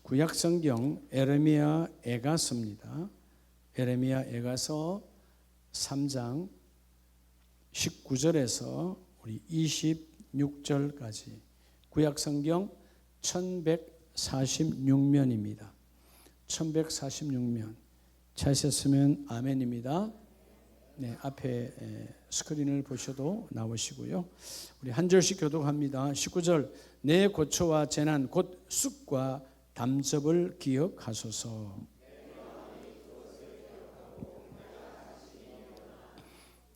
구약성경 에레미야 에가서입니다. 에레미야 에가서 3장 19절에서 우리 26절까지 구약성경 1146면입니다. 1146면 찾으셨으면 아멘입니다. 네, 앞에 스크린을 보셔도 나오시고요. 우리 한 절씩 교독합니다. 19절 내 고초와 재난 곧 쑥과 담즙을 기억하소서.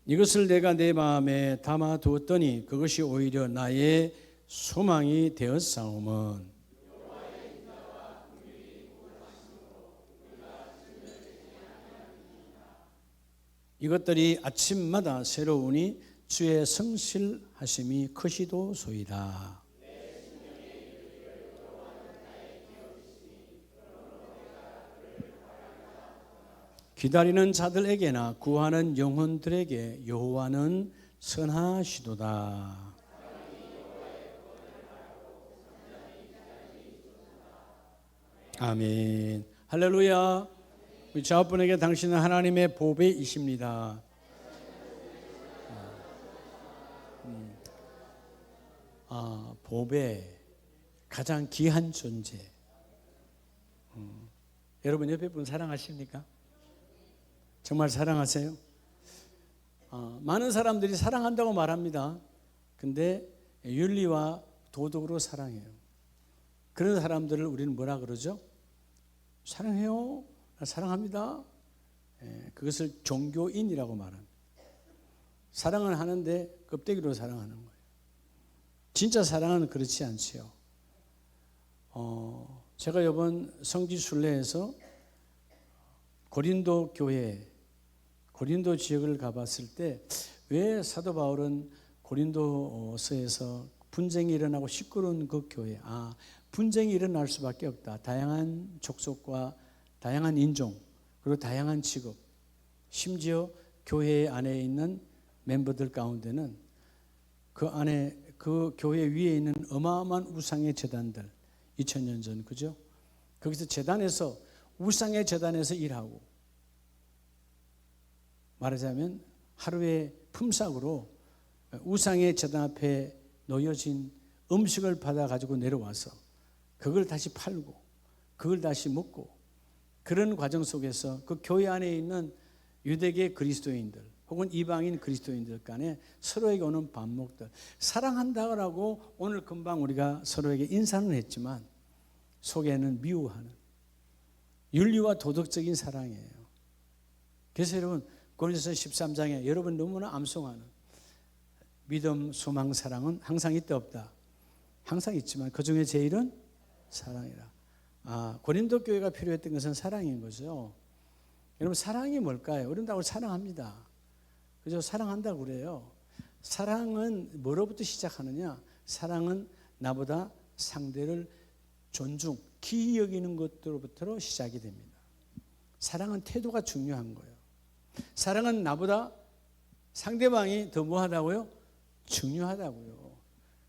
이것을 내가 내 마음에 담아두었더니 그것이 오히려 나의 소망이 되었사오면 이것들이 아침마다 새로우니 주의 성실하심이 크시도소이다. 기다리는 자들에게나 구하는 영혼들에게 여호와는 선하시도다. 아멘. 할렐루야. 우리 좌우분에게 당신은 하나님의 보배이십니다. 보배, 가장 귀한 존재. 여러분 옆에 분 사랑하십니까? 정말 사랑하세요? 많은 사람들이 사랑한다고 말합니다. 근데 윤리와 도덕으로 사랑해요. 그런 사람들을 우리는 뭐라 그러죠? 사랑해요. 사랑합니다. 그것을 종교인이라고 말합니다. 사랑은 하는데 껍데기로 사랑하는 거예요. 진짜 사랑은 그렇지 않지요. 제가 이번 성지순례에서 고린도 교회, 고린도 지역을 가봤을 때 왜 사도 바울은 고린도서에서 분쟁이 일어나고 시끄러운 그 교회, 분쟁이 일어날 수밖에 없다. 다양한 족속과 다양한 인종, 그리고 다양한 직업, 심지어 교회 안에 있는 멤버들 가운데는 그 안에 그 교회 위에 있는 어마어마한 우상의 제단들, 2000년 전, 그죠? 거기서 제단에서 우상의 제단에서 일하고, 말하자면 하루의 품삯으로 우상의 제단 앞에 놓여진 음식을 받아 가지고 내려와서 그걸 다시 팔고 그걸 다시 먹고, 그런 과정 속에서 그 교회 안에 있는 유대계 그리스도인들 혹은 이방인 그리스도인들 간에 서로에게 오는 반목들, 사랑한다고 오늘 금방 우리가 서로에게 인사는 했지만 속에는 미워하는 윤리와 도덕적인 사랑이에요. 그래서 여러분 고린도서 13장에 여러분 너무나 암송하는 믿음, 소망, 사랑은 항상 있다 없다? 항상 있지만 그 중에 제일은 사랑이라. 고린도 교회가 필요했던 것은 사랑인 거죠. 여러분 사랑이 뭘까요? 우리는 다 사랑합니다. 그죠? 사랑한다고 그래요. 사랑은 뭐로부터 시작하느냐? 사랑은 나보다 상대를 존중, 기이 여기는 것들로부터 시작이 됩니다. 사랑은 태도가 중요한 거예요. 사랑은 나보다 상대방이 더 뭐하다고요? 중요하다고요.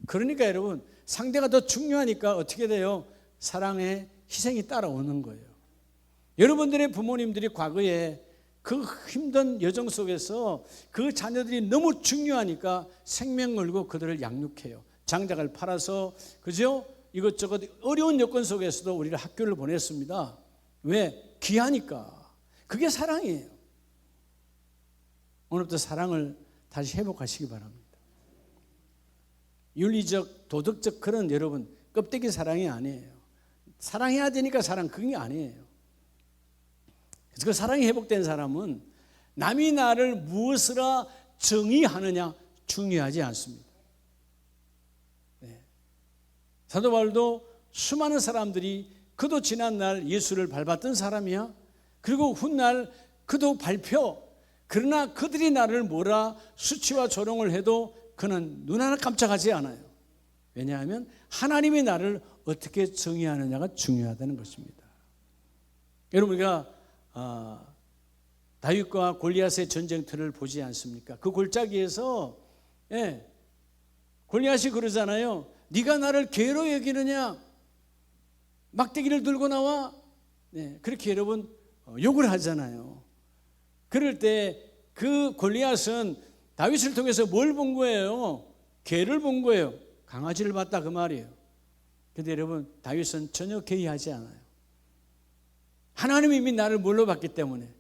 그러니까 여러분 상대가 더 중요하니까 어떻게 돼요? 사랑의 희생이 따라오는 거예요. 여러분들의 부모님들이 과거에 그 힘든 여정 속에서 그 자녀들이 너무 중요하니까 생명 걸고 그들을 양육해요. 장작을 팔아서, 그죠? 이것저것 어려운 여건 속에서도 우리를 학교를 보냈습니다. 왜? 귀하니까. 그게 사랑이에요. 오늘부터 사랑을 다시 회복하시기 바랍니다. 윤리적, 도덕적 그런 여러분 껍데기 사랑이 아니에요. 사랑해야 되니까 사랑, 그게 아니에요. 그래서 그 사랑이 회복된 사람은 남이 나를 무엇으로 정의하느냐 중요하지 않습니다. 네. 사도 바울도 수많은 사람들이 그도 지난날 예수를 밟았던 사람이야. 그리고 훗날 그도 밟혀. 그러나 그들이 나를 뭐라 수치와 조롱을 해도 그는 눈 하나 깜짝하지 않아요. 왜냐하면 하나님이 나를 어떻게 정의하느냐가 중요하다는 것입니다. 여러분 우리가 다윗과 골리앗의 전쟁터를 보지 않습니까? 그 골짜기에서 골리앗이 그러잖아요. 네가 나를 괴로 여기느냐? 막대기를 들고 나와. 네, 그렇게 여러분 욕을 하잖아요. 그럴 때 그 골리앗은 다윗을 통해서 뭘 본 거예요? 개를 본 거예요. 강아지를 봤다 그 말이에요. 그런데 여러분, 다윗은 전혀 개의하지 않아요. 하나님이 이미 나를 뭘로 봤기 때문에.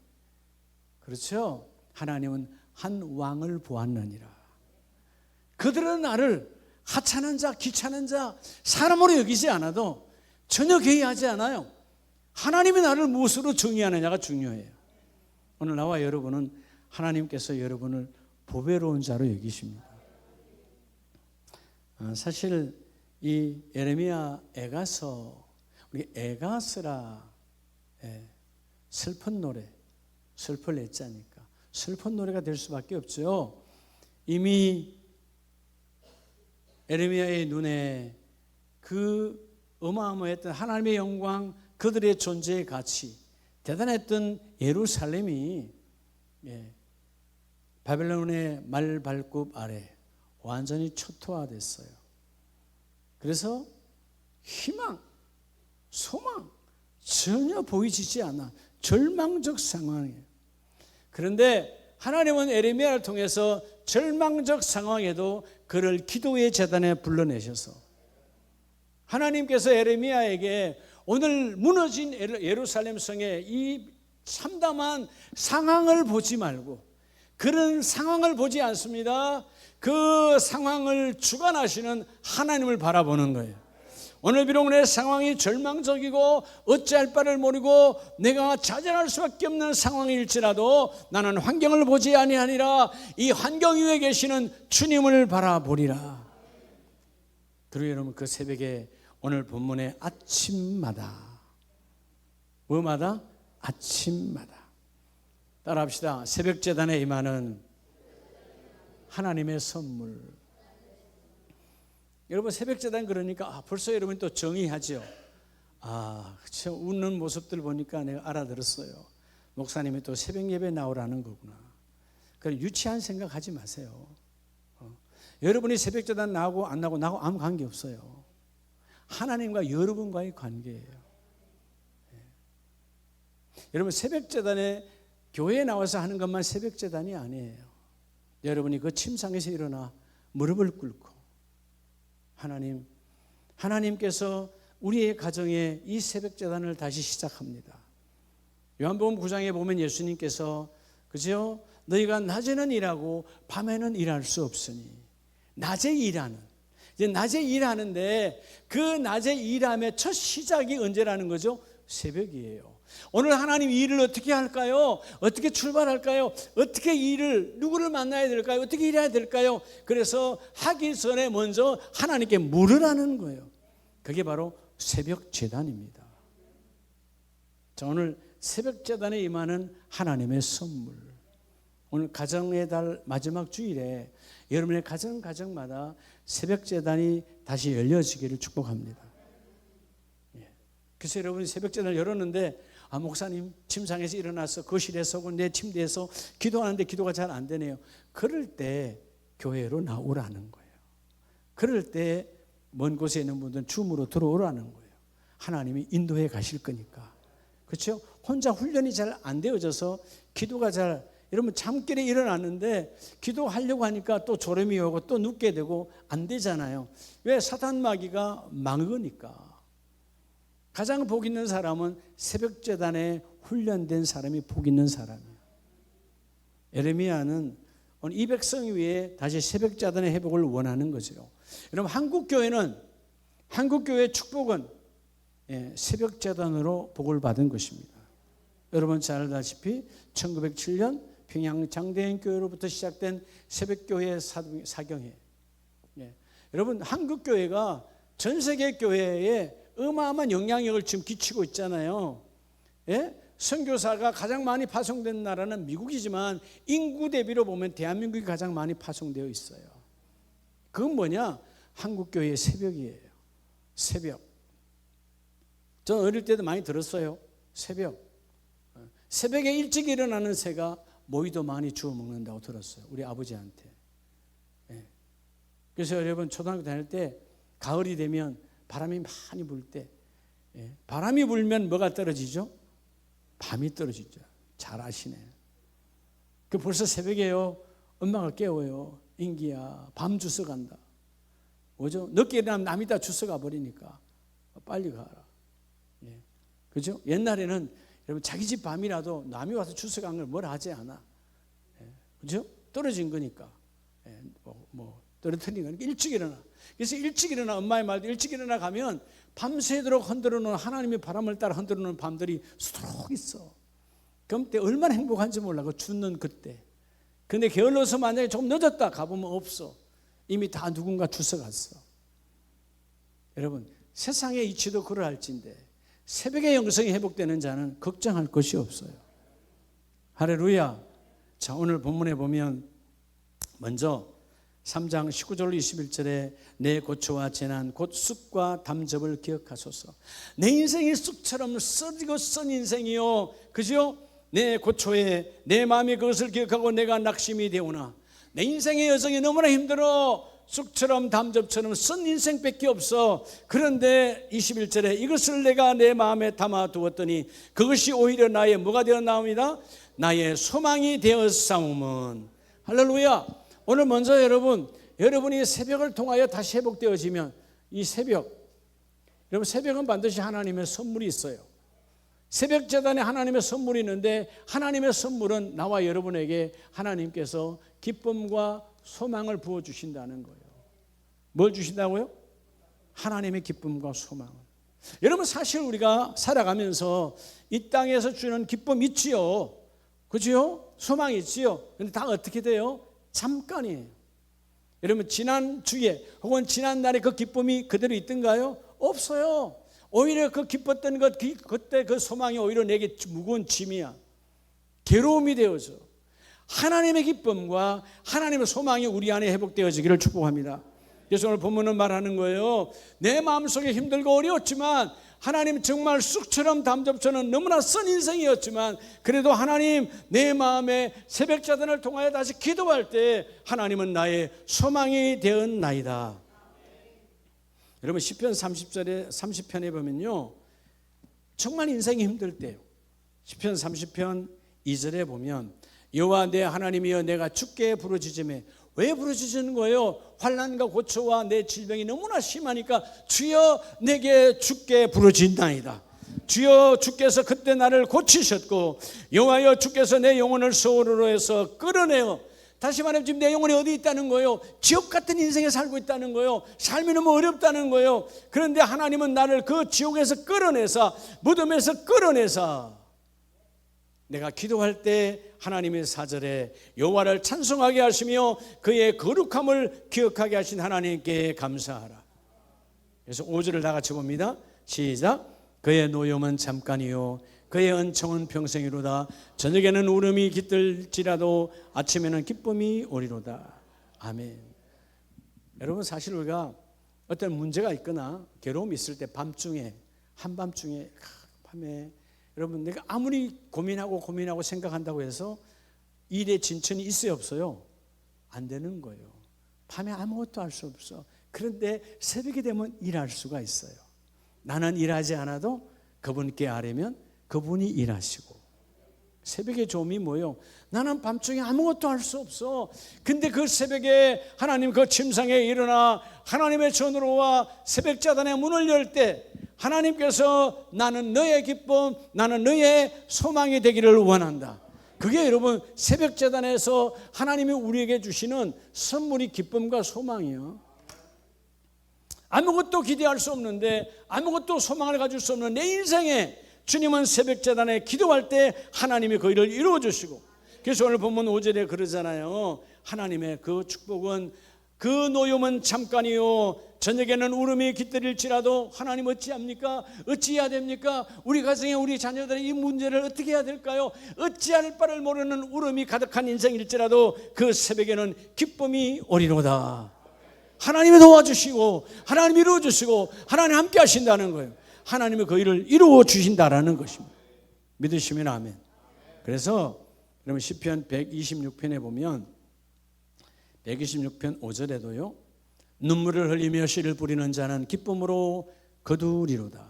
그렇죠? 하나님은 한 왕을 보았느니라. 그들은 나를 하찮은 자, 귀찮은 자, 사람으로 여기지 않아도 전혀 개의하지 않아요. 하나님이 나를 무엇으로 정의하느냐가 중요해요. 오늘 나와 여러분은 하나님께서 여러분을 보배로운 자로 여기십니다. 사실 이 예레미야 애가서, 우리 애가서라, 슬픈 노래, 슬플 애자니까 슬픈 노래가 될 수밖에 없죠. 이미 예레미야의 눈에 그 어마어마했던 하나님의 영광, 그들의 존재의 가치, 대단했던 예루살렘이 바벨론의 말발굽 아래 완전히 초토화됐어요. 그래서 희망, 소망 전혀 보이지 않아 절망적 상황이에요. 그런데 하나님은 예레미야를 통해서 절망적 상황에도 그를 기도의 제단에 불러내셔서 하나님께서 예레미야에게 오늘 무너진 예루살렘 성의 이 참담한 상황을 보지 말고, 그런 상황을 보지 않습니다. 그 상황을 주관하시는 하나님을 바라보는 거예요. 오늘 비록 내 상황이 절망적이고 어찌할 바를 모르고 내가 좌절할 수밖에 없는 상황일지라도 나는 환경을 보지 아니하니라. 이 환경 위에 계시는 주님을 바라보리라. 그리고 여러분, 그 새벽에 오늘 본문의 아침마다, 뭐마다? 아침마다. 따라합시다. 새벽 제단에 임하는 하나님의 선물. 여러분, 새벽 제단 그러니까 벌써 여러분 또 정의하죠. 그렇죠. 웃는 모습들 보니까 내가 알아들었어요. 목사님이 또 새벽 예배 나오라는 거구나. 그럼 유치한 생각하지 마세요. 여러분이 새벽 제단 나오고 안 나오고 나하고 아무 관계 없어요. 하나님과 여러분과의 관계예요. 여러분, 새벽 제단에 교회에 나와서 하는 것만 새벽 제단이 아니에요. 여러분이 그 침상에서 일어나 무릎을 꿇고 하나님께서 우리의 가정에 이 새벽 제단을 다시 시작합니다. 요한복음 9장에 보면 예수님께서, 그죠? 너희가 낮에는 일하고 밤에는 일할 수 없으니, 낮에 일하는, 이제 낮에 일하는데 그 낮에 일함의 첫 시작이 언제라는 거죠? 새벽이에요. 오늘 하나님 이 일을 어떻게 할까요? 어떻게 출발할까요? 어떻게 누구를 만나야 될까요? 어떻게 일해야 될까요? 그래서 하기 전에 먼저 하나님께 물으라는 거예요. 그게 바로 새벽 제단입니다. 자, 오늘 새벽 제단에 임하는 하나님의 선물. 오늘 가정의 달 마지막 주일에 여러분의 가정마다 새벽 제단이 다시 열려지기를 축복합니다. 그래서 여러분이 새벽 제단을 열었는데, 목사님 침상에서 일어나서 거실에서 혹은 내 침대에서 기도하는데 기도가 잘 안 되네요. 그럴 때 교회로 나오라는 거예요. 그럴 때 먼 곳에 있는 분들은 줌으로 들어오라는 거예요. 하나님이 인도해 가실 거니까. 그렇죠? 혼자 훈련이 잘 안 되어져서 기도가 여러분 잠결에 일어났는데 기도하려고 하니까 또 졸음이 오고 또 눕게 되고 안 되잖아요. 왜? 사탄 마귀가 막으니까. 가장 복 있는 사람은 새벽 제단에 훈련된 사람이 복 있는 사람이에요. 예레미야는 오늘 이 백성 위에 다시 새벽 제단의 회복을 원하는 거죠. 여러분, 한국교회의 축복은 새벽 제단으로 복을 받은 것입니다. 여러분 잘 알다시피 1907년 평양 장대인 교회로부터 시작된 새벽교회 사경회. 여러분, 한국교회가 전 세계 교회에 어마어마한 영향력을 지금 끼치고 있잖아요. 선교사가 가장 많이 파송된 나라는 미국이지만 인구 대비로 보면 대한민국이 가장 많이 파송되어 있어요. 그건 뭐냐? 한국교회의 새벽이에요. 새벽. 저는 어릴 때도 많이 들었어요. 새벽에 일찍 일어나는 새가 모이도 많이 주워 먹는다고 들었어요. 우리 아버지한테. 그래서 여러분 초등학교 다닐 때 가을이 되면 바람이 많이 불 때 바람이 불면 뭐가 떨어지죠? 밤이 떨어지죠. 잘 아시네. 그 벌써 새벽에요. 엄마가 깨워요. 인기야, 밤 주워 간다. 뭐죠? 늦게 일어나면 남이 다 주워 가버리니까 빨리 가라. 그죠? 옛날에는 여러분 자기 집 밤이라도 남이 와서 주워 간 걸 뭐라 하지 않아. 그죠? 떨어진 거니까. 떨어뜨린 거니까 일찍 일어나. 그래서 일찍 일어나, 엄마의 말도 일찍 일어나 가면 밤새도록 흔들어 놓은 하나님의 바람을 따라 흔들어 놓은 밤들이 수두룩 있어. 그럼 그때 얼마나 행복한지 몰라. 그 죽는 그때. 근데 게을러서 만약에 조금 늦었다 가보면 없어. 이미 다 누군가 주워갔어. 여러분, 세상의 이치도 그러할진데 새벽에 영성이 회복되는 자는 걱정할 것이 없어요. 할렐루야. 자, 오늘 본문에 보면 먼저 3장 19절 21절에 내 고초와 재난 곧 쑥과 담접을 기억하소서. 내 인생이 쑥처럼 썩이고 썬 인생이요, 그죠? 내 고초에 내 마음이 그것을 기억하고 내가 낙심이 되오나 내 인생의 여정이 너무나 힘들어. 쑥처럼 담접처럼 썬 인생밖에 없어. 그런데 21절에 이것을 내가 내 마음에 담아두었더니 그것이 오히려 나의 뭐가 되어 나옵니다. 나의 소망이 되어 싸움은. 할렐루야. 오늘 먼저 여러분이 새벽을 통하여 다시 회복되어지면 이 새벽, 여러분 새벽은 반드시 하나님의 선물이 있어요. 새벽 제단에 하나님의 선물이 있는데 하나님의 선물은 나와 여러분에게 하나님께서 기쁨과 소망을 부어주신다는 거예요. 뭘 주신다고요? 하나님의 기쁨과 소망을. 여러분 사실 우리가 살아가면서 이 땅에서 주는 기쁨 있지요. 그죠? 소망이 있지요. 근데 다 어떻게 돼요? 잠깐이에요. 여러분 지난 주에 혹은 지난 날에 그 기쁨이 그대로 있던가요? 없어요. 오히려 그 기뻤던 것, 그때 그 소망이 오히려 내게 무거운 짐이야. 괴로움이 되어서 하나님의 기쁨과 하나님의 소망이 우리 안에 회복되어지기를 축복합니다. 그래서 오늘 본문은 말하는 거예요. 내 마음속에 힘들고 어려웠지만 하나님 정말 쑥처럼 담접처럼 너무나 썬 인생이었지만 그래도 하나님 내 마음에 새벽 자단을 통하여 다시 기도할 때 하나님은 나의 소망이 되었나이다. 여러분 시편 30편에 보면요 정말 인생이 힘들 때요. 시편 30편 2절에 보면 여호와 내 하나님이여 내가 주께 부르짖으매. 왜 부르짖는 거예요? 환난과 고초와 내 질병이 너무나 심하니까 주여 내게 주께 부르짖나이다. 주여 주께서 그때 나를 고치셨고 여호와여 주께서 내 영혼을 소홀로 해서 끌어내어. 다시 말하면 지금 내 영혼이 어디 있다는 거예요? 지옥 같은 인생에 살고 있다는 거예요. 삶이 너무 어렵다는 거예요. 그런데 하나님은 나를 그 지옥에서 끌어내사 무덤에서 끌어내사 내가 기도할 때 하나님의 4절에 여호와를 찬송하게 하시며 그의 거룩함을 기억하게 하신 하나님께 감사하라. 그래서 5절을 다 같이 봅니다. 시작. 그의 노염은 잠깐이요 그의 은총은 평생이로다. 저녁에는 울음이 깃들지라도 아침에는 기쁨이 오리로다. 아멘. 여러분 사실 우리가 어떤 문제가 있거나 괴로움이 있을 때 밤중에 한밤중에 밤에 여러분 내가 아무리 고민하고 생각한다고 해서 일에 진천이 있어요 없어요? 안 되는 거예요. 밤에 아무것도 할 수 없어. 그런데 새벽이 되면 일할 수가 있어요. 나는 일하지 않아도 그분께 아뢰면 그분이 일하시고. 새벽의 조음이 뭐예요? 나는 밤중에 아무것도 할 수 없어. 근데 그 새벽에 하나님 그 침상에 일어나 하나님의 전으로 와 새벽 자단의 문을 열 때 하나님께서 나는 너의 기쁨, 나는 너의 소망이 되기를 원한다. 그게 여러분 새벽 제단에서 하나님이 우리에게 주시는 선물이 기쁨과 소망이요. 아무것도 기대할 수 없는데 아무것도 소망을 가질 수 없는 내 인생에 주님은 새벽 제단에 기도할 때 하나님이 그 일을 이루어 주시고. 그래서 오늘 본문 5절에 그러잖아요. 하나님의 그 축복은 그 노염은 잠깐이요 저녁에는 울음이 깃들일지라도. 하나님 어찌합니까? 어찌해야 됩니까? 우리 가정에 우리 자녀들의 이 문제를 어떻게 해야 될까요? 어찌할 바를 모르는 울음이 가득한 인생일지라도 그 새벽에는 기쁨이 오리로다. 하나님이 도와주시고 하나님이 이루어주시고 하나님 함께 하신다는 거예요. 하나님이 그 일을 이루어 주신다라는 것입니다. 믿으시면 아멘. 그래서 여러분 시편 126편에 보면 126편 5절에도요 눈물을 흘리며 씨를 뿌리는 자는 기쁨으로 거두리로다.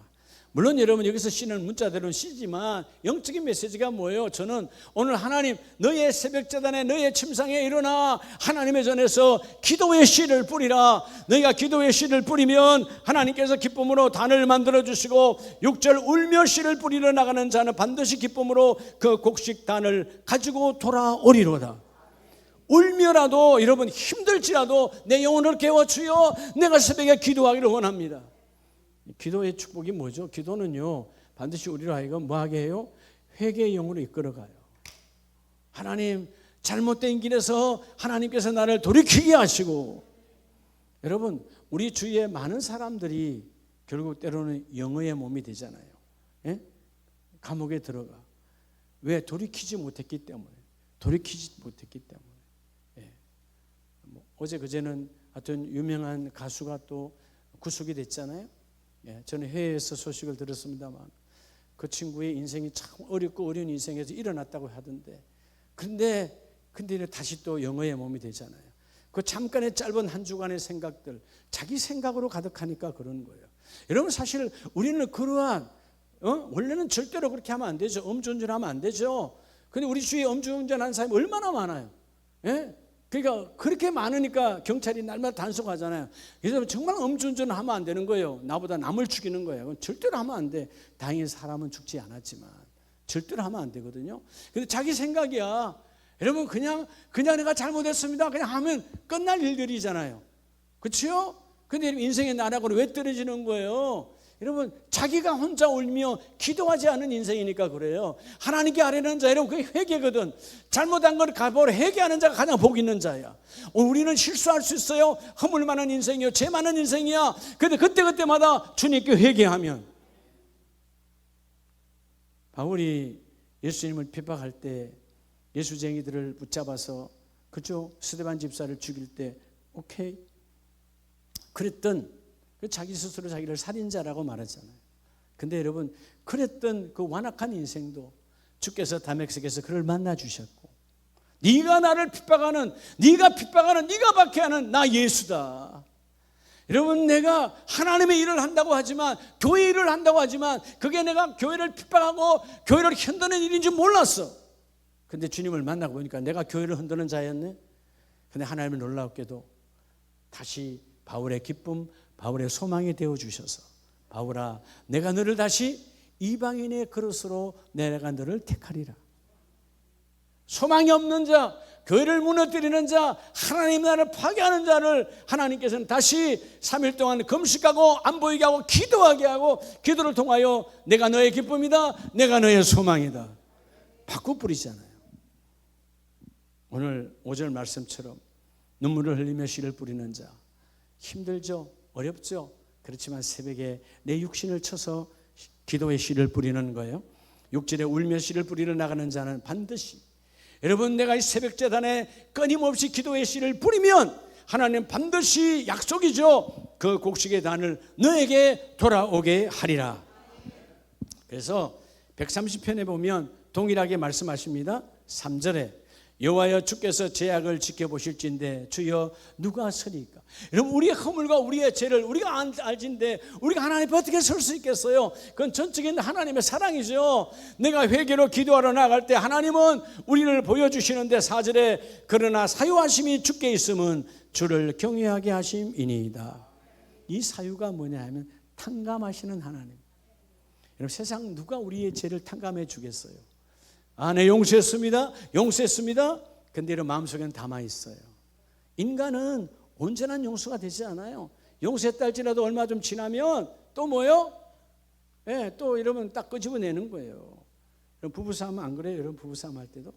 물론 여러분 여기서 쓰는 문자대로는 쓰지만 영적인 메시지가 뭐예요? 저는 오늘 하나님 너의 새벽재단에 너의 침상에 일어나 하나님의 전에서 기도의 씨를 뿌리라. 너희가 기도의 씨를 뿌리면 하나님께서 기쁨으로 단을 만들어 주시고 6절 울며 씨를 뿌리러 나가는 자는 반드시 기쁨으로 그 곡식 단을 가지고 돌아오리로다. 울며라도 여러분 힘들지라도 내 영혼을 깨워주여 내가 새벽에 기도하기를 원합니다. 기도의 축복이 뭐죠? 기도는요 반드시 우리로 하여금 뭐하게 해요? 회개의 영으로 이끌어가요. 하나님 잘못된 길에서 하나님께서 나를 돌이키게 하시고, 여러분 우리 주위에 많은 사람들이 결국 때로는 영의 몸이 되잖아요. 예? 감옥에 들어가. 왜? 돌이키지 못했기 때문에. 예. 어제 그제는 하여튼 유명한 가수가 또 구속이 됐잖아요. 예, 저는 해외에서 소식을 들었습니다만 그 친구의 인생이 참 어렵고 어려운 인생에서 일어났다고 하던데, 근데 다시 또 영의 몸이 되잖아요. 그 잠깐의 짧은 한 주간의 생각들, 자기 생각으로 가득하니까 그런 거예요. 여러분 사실 우리는 그러한 원래는 절대로 그렇게 하면 안 되죠. 음주운전하면 안 되죠. 근데 우리 주위에 음주운전하는 사람이 얼마나 많아요. 예? 그러니까 그렇게 많으니까 경찰이 날마다 단속하잖아요. 그래서 정말 음주운전을 하면 안 되는 거예요. 나보다 남을 죽이는 거예요. 그건 절대로 하면 안 돼. 다행히 사람은 죽지 않았지만 절대로 하면 안 되거든요. 근데 자기 생각이야. 여러분 그냥 내가 잘못했습니다 그냥 하면 끝날 일들이잖아요. 그렇죠? 근데 인생의 나락으로 왜 떨어지는 거예요? 여러분 자기가 혼자 울며 기도하지 않은 인생이니까 그래요. 하나님께 아뢰는 자, 여러분 그게 회개거든. 잘못한 걸 갚아서 회개하는 자가 가장 복 있는 자야. 우리는 실수할 수 있어요. 허물 많은 인생이요, 죄 많은 인생이야. 근데 그때마다 주님께 회개하면. 바울이 예수님을 핍박할 때 예수쟁이들을 붙잡아서 그죠? 스데반 집사를 죽일 때 오케이 그랬던 자기 스스로 자기를 살인자라고 말하잖아요. 근데 여러분 그랬던 그 완악한 인생도 주께서 다메섹에서 그를 만나 주셨고, 네가 나를 핍박하는, 네가 박해하는 나 예수다. 여러분 내가 하나님의 일을 한다고 하지만, 교회 일을 한다고 하지만 그게 내가 교회를 핍박하고 교회를 흔드는 일인 줄 몰랐어. 근데 주님을 만나고 보니까 내가 교회를 흔드는 자였네. 근데 하나님은 놀랍게도 다시 바울의 기쁨, 바울의 소망이 되어주셔서, 바울아 내가 너를 다시 이방인의 그릇으로 내가 너를 택하리라. 소망이 없는 자, 교회를 무너뜨리는 자, 하나님 나라를 파괴하는 자를 하나님께서는 다시 3일 동안 금식하고 안 보이게 하고 기도하게 하고, 기도를 통하여 내가 너의 기쁨이다, 내가 너의 소망이다 바꿔뿌리잖아요. 오늘 5절 말씀처럼 눈물을 흘리며 씨를 뿌리는 자, 힘들죠? 어렵죠? 그렇지만 새벽에 내 육신을 쳐서 기도의 씨를 뿌리는 거예요. 6절에 울며 씨를 뿌리러 나가는 자는 반드시, 여러분 내가 이 새벽 제단에 끊임없이 기도의 씨를 뿌리면 하나님 반드시 약속이죠. 그 곡식의 단을 너에게 돌아오게 하리라. 그래서 130편에 보면 동일하게 말씀하십니다. 3절에 여호와여 주께서 제약을 지켜보실진데 주여 누가 서리까? 여러분 우리의 허물과 우리의 죄를 우리가 알진데 우리가 하나님 앞에 어떻게 설 수 있겠어요? 그건 전적인 하나님의 사랑이죠. 내가 회개로 기도하러 나갈 때 하나님은 우리를 보여주시는데 4절에 그러나 사유하심이 주께 있음은 주를 경외하게 하심이니이다. 이 사유가 뭐냐 하면 탕감하시는 하나님. 여러분 세상 누가 우리의 죄를 탕감해 주겠어요? 네 용서했습니다. 근데 이런 마음속에는 담아있어요. 인간은 온전한 용서가 되지 않아요. 용서했다 할지라도 얼마 좀 지나면 또 뭐요? 네, 또 이러면 딱 끄집어내는 거예요. 여러분 부부싸움 안 그래요? 여러분 부부싸움 할 때도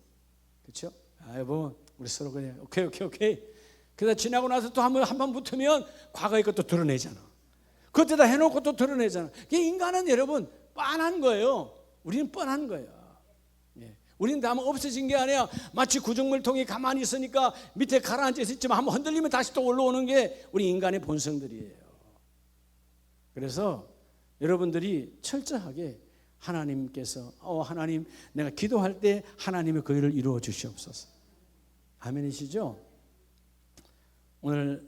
그렇죠? 여보 우리 서로 그래 오케이 그러다 지나고 나서 또 한 번 붙으면 과거의 것도 드러내잖아. 그때다 해놓고 또 드러내잖아. 인간은 여러분 뻔한 거예요. 우리는 뻔한 거예요. 우리는 다만 없어진 게 아니라 마치 구정물통이 가만히 있으니까 밑에 가라앉아 있지만 한번 흔들리면 다시 또 올라오는 게 우리 인간의 본성들이에요. 그래서 여러분들이 철저하게 하나님께서 하나님 내가 기도할 때 하나님의 그 일을 이루어 주시옵소서. 아멘이시죠? 오늘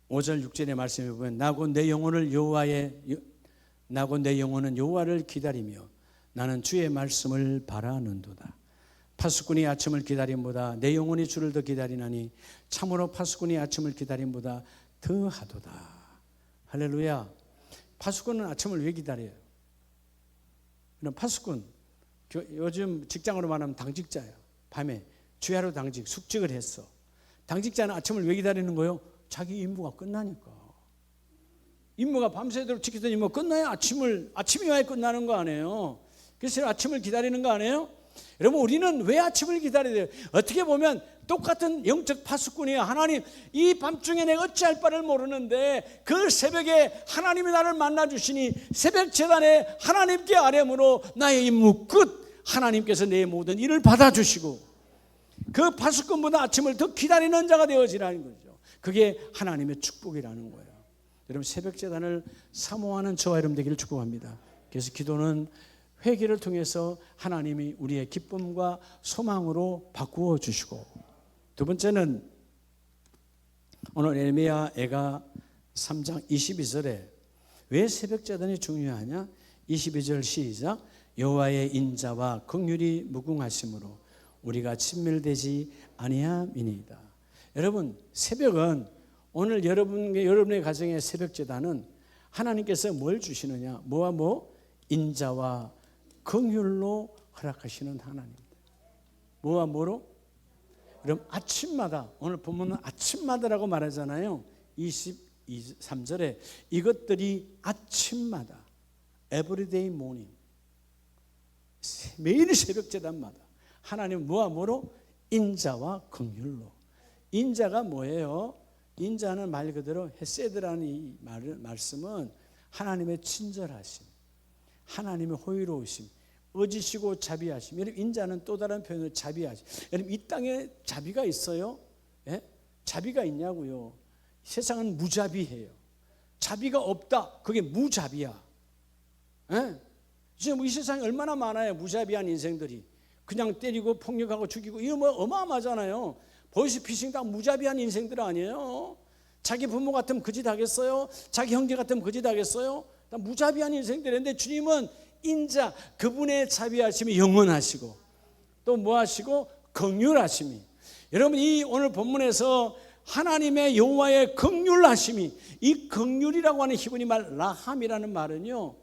5절 6절의 말씀에 보면 나 곧 내 영혼을 여호와의 나고 내 영혼은 여호와를 기다리며 나는 주의 말씀을 바라는도다. 파수꾼이 아침을 기다림보다 내 영혼이 주를 더 기다리나니 참으로 파수꾼이 아침을 기다림보다 더하도다. 할렐루야. 파수꾼은 아침을 왜 기다려요? 파수꾼, 요즘 직장으로 말하면 당직자예요. 밤에 주야로 당직, 숙직을 했어. 당직자는 아침을 왜 기다리는 거예요? 자기 임무가 끝나니까. 임무가 밤새도록 지키던 임무가 끝나야 아침이 와야 끝나는 거 아니에요? 그래서 아침을 기다리는 거 아니에요? 여러분, 우리는 왜 아침을 기다려야 돼요? 어떻게 보면 똑같은 영적 파수꾼이에요. 하나님, 이 밤중에 내가 어찌할 바를 모르는데 그 새벽에 하나님이 나를 만나주시니 새벽 제단에 하나님께 아뢰므로 나의 임무 끝. 하나님께서 내 모든 일을 받아주시고 그 파수꾼보다 아침을 더 기다리는 자가 되어지라는 거죠. 그게 하나님의 축복이라는 거예요. 여러분, 새벽 제단을 사모하는 저와 여러분 되기를 축복합니다. 그래서 기도는 회개를 통해서 하나님이 우리의 기쁨과 소망으로 바꾸어 주시고, 두 번째는 오늘 에레미야 애가 3장 22절에 왜 새벽 제단이 중요하냐? 22절 시작. 여호와의 인자와 긍휼이 무궁하심으로 우리가 친밀되지 아니함이니이다. 여러분, 새벽은 오늘 여러분의 가정의 새벽 제단은 하나님께서 뭘 주시느냐? 뭐와 뭐? 인자와 긍휼로 허락하시는 하나님입니다. 뭐와 뭐로? 그럼 아침마다, 오늘 본문은 아침마다라고 말하잖아요. 23절에 이것들이 아침마다, everyday morning, 매일 새벽 제단마다 하나님 뭐와 뭐로? 인자와 긍휼로. 인자가 뭐예요? 인자는 말 그대로 헤세드라는 이 말씀은 하나님의 친절하심, 하나님의 호의로우심, 어지시고 자비하심. 여러분, 인자는 또 다른 표현으로 자비하심. 여러분, 이 땅에 자비가 있어요? 예? 자비가 있냐고요? 세상은 무자비해요. 자비가 없다, 그게 무자비야. 예? 지금 이 세상에 얼마나 많아요, 무자비한 인생들이. 그냥 때리고 폭력하고 죽이고, 이거 뭐 어마어마하잖아요. 보이스피싱 다 무자비한 인생들 아니에요? 자기 부모 같으면 그 짓 하겠어요? 자기 형제 같으면 그 짓 하겠어요? 다 무자비한 인생들인데 주님은 인자, 그분의 자비하심이 영원하시고 또 뭐 하시고? 긍휼하심이. 여러분, 이 오늘 본문에서 하나님의 여호와의 긍휼하심이, 이 긍휼이라고 하는 히브리 말 라함이라는 말은요,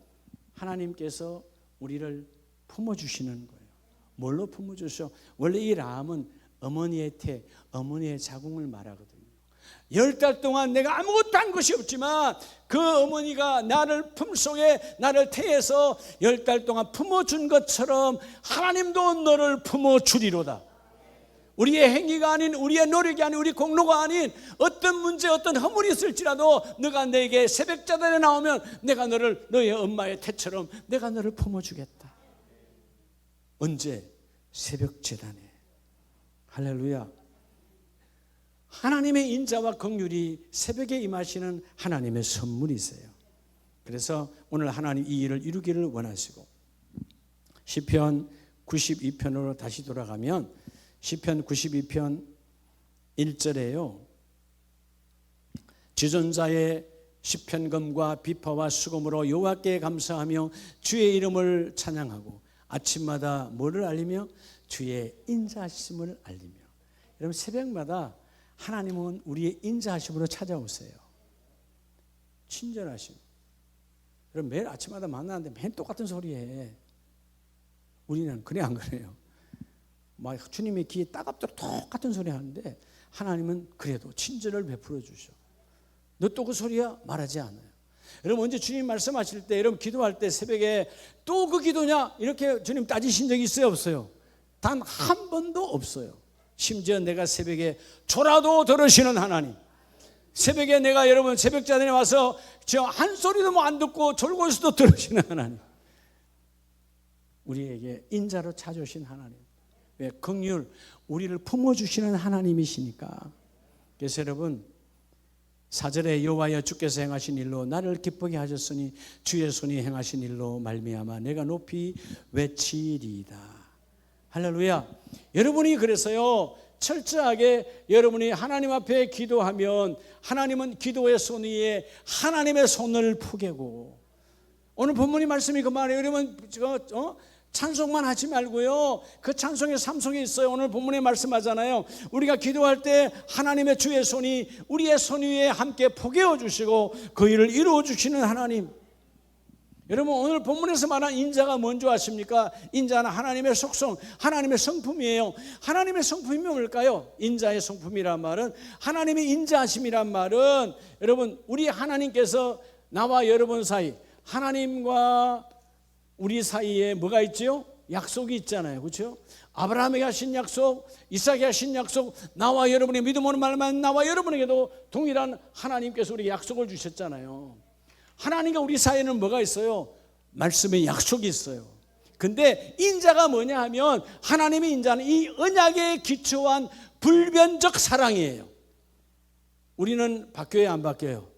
하나님께서 우리를 품어주시는 거예요. 뭘로 품어주셔? 원래 이 라함은 어머니의 태, 어머니의 자궁을 말하거든요. 10달 동안 내가 아무것도 한 것이 없지만 그 어머니가 나를 품속에, 나를 태에서 10달 동안 품어준 것처럼 하나님도 너를 품어주리로다. 우리의 행위가 아닌, 우리의 노력이 아닌, 우리 공로가 아닌 어떤 문제, 어떤 허물이 있을지라도 너가 내게 새벽자단에 나오면 내가 너를 너의 엄마의 태처럼 내가 너를 품어주겠다. 언제? 새벽제단에. 할렐루야. 하나님의 인자와 긍휼이 새벽에 임하시는 하나님의 선물이세요. 그래서 오늘 하나님 이 일을 이루기를 원하시고, 시편 92편으로 다시 돌아가면 시편 92편 1절에요, 지존자의 시편금과 비파와 수금으로 여호와께 감사하며 주의 이름을 찬양하고 아침마다 뭐를 알리며? 주의 인자하심을 알리며. 여러분, 새벽마다 하나님은 우리의 인자하심으로 찾아오세요. 친절하심. 여러분, 매일 아침마다 만나는데 매일 똑같은 소리 해. 우리는 그래 안 그래요? 막 주님의 귀에 따갑도록 똑같은 소리 하는데 하나님은 그래도 친절을 베풀어 주셔. 너 또 그 소리야? 말하지 않아요. 여러분, 언제 주님 말씀하실 때, 여러분 기도할 때 새벽에 또 그 기도냐? 이렇게 주님 따지신 적이 있어요, 없어요? 단 한 번도 없어요. 심지어 내가 새벽에 졸아도 들으시는 하나님, 새벽에 내가 여러분 새벽자단에 와서 저 한 소리도 뭐 안 듣고 졸고 있어도 들으시는 하나님, 우리에게 인자로 찾아오신 하나님. 왜? 긍휼, 우리를 품어주시는 하나님이시니까. 그래서 여러분, 4절에 여호와여 주께서 행하신 일로 나를 기쁘게 하셨으니 주의 손이 행하신 일로 말미암아 내가 높이 외치리이다. 할렐루야. 여러분이 그래서요, 철저하게 여러분이 하나님 앞에 기도하면 하나님은 기도의 손 위에 하나님의 손을 푸개고 오늘 본문의 말씀이 그 말이에요. 여러분 찬송만 하지 말고요, 그 찬송의 삶 속에 있어요. 오늘 본문에 말씀하잖아요. 우리가 기도할 때 하나님의 주의 손이 우리의 손 위에 함께 포개어 주시고 그 일을 이루어 주시는 하나님. 여러분, 오늘 본문에서 말한 인자가 뭔지 아십니까? 인자는 하나님의 속성, 하나님의 성품이에요. 하나님의 성품이 뭘까요? 인자의 성품이란 말은, 하나님의 인자하심이란 말은, 여러분, 우리 하나님께서 나와 여러분 사이, 하나님과 우리 사이에 뭐가 있죠? 약속이 있잖아요. 그렇죠? 아브라함에게 하신 약속, 이삭에게 하신 약속, 나와 여러분의 믿음으로 말만 나와 여러분에게도 동일한 하나님께서 우리에게 약속을 주셨잖아요. 하나님과 우리 사이에는 뭐가 있어요? 말씀의 약속이 있어요. 근데 인자가 뭐냐 하면, 하나님의 인자는 이 언약에 기초한 불변적 사랑이에요. 우리는 바뀌어야 안 바뀌어요?